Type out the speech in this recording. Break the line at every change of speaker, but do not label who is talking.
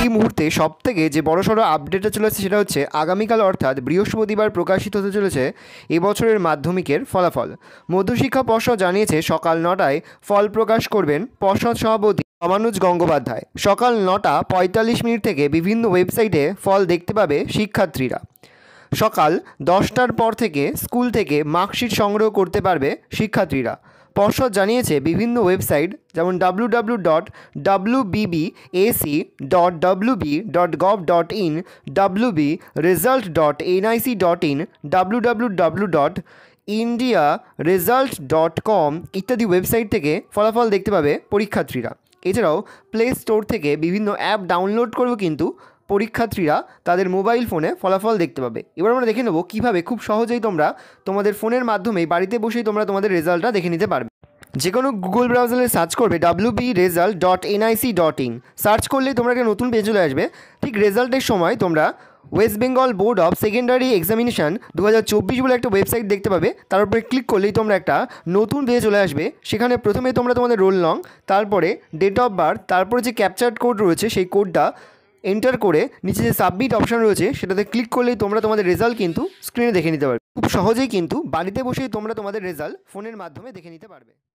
এই মুহূর্তে সবথেকে যে বড়সড় আপডেটটা চলে আসছে সেটা হচ্ছে আগামীকাল অর্থাৎ বৃহস্পতিবার প্রকাশিত হতে চলেছে এবছরের মাধ্যমিকের ফলাফল। মধ্যশিক্ষা পর্ষদ জানিয়েছে সকাল 9টায় ফল প্রকাশ করবেন পর্ষদ সভাপতি রমানুজ গঙ্গোপাধ্যায়। সকাল 9:45 থেকে বিভিন্ন ওয়েবসাইটে ফল দেখতে পাবে শিক্ষার্থীরা। সকাল 10টার পর থেকে স্কুল থেকে মার্কশিট সংগ্রহ করতে পারবে শিক্ষার্থীরা। পর্ষদ জানিয়েছে বিভিন্ন ওয়েবসাইট যেমন www.wbac.wb.gov.in, wbresult.nic.in, www.indiaresult.com ইত্যাদি ওয়েবসাইট থেকে ফলাফল দেখতে পাবে পরীক্ষার্থীরা। এছাড়াও প্লে স্টোর থেকে বিভিন্ন অ্যাপ ডাউনলোড করেও কিন্তু পরীক্ষার্থীরা তাদের মোবাইল ফোনে ফলাফল দেখতে পাবে। এবার আমরা দেখে নেব কীভাবে খুব সহজেই তোমরা তোমাদের ফোনের মাধ্যমেই বাড়িতে বসেই তোমরা তোমাদের রেজাল্টটা দেখে নিতে পারবে। যে কোনো গুগল ব্রাউজারে সার্চ করবে wbresult.nic.in, সার্চ করলেই তোমরা একটা নতুন পেজ চলে আসবে। ঠিক রেজাল্টের সময় তোমরা West Bengal board of secondary examination 2024 বলে একটা ওয়েবসাইট দেখতে পাবে। তার উপরে ক্লিক করলেই তোমরা একটা নতুন পেজে চলে আসবে। সেখানে প্রথমে তোমরা তোমাদের রোল নং, তারপরে ডেট অফ বার্থ, তারপরে যে ক্যাপচার্ড কোড রয়েছে সেই কোডটা এন্টার করে নিচে যে সাবমিট অপশান রয়েছে সেটাতে ক্লিক করলেই তোমরা তোমাদের রেজাল্ট কিন্তু স্ক্রিনে দেখে নিতে পারবে। খুব সহজেই কিন্তু বাড়িতে বসেই তোমরা তোমাদের রেজাল্ট ফোনের মাধ্যমে দেখে নিতে পারবে।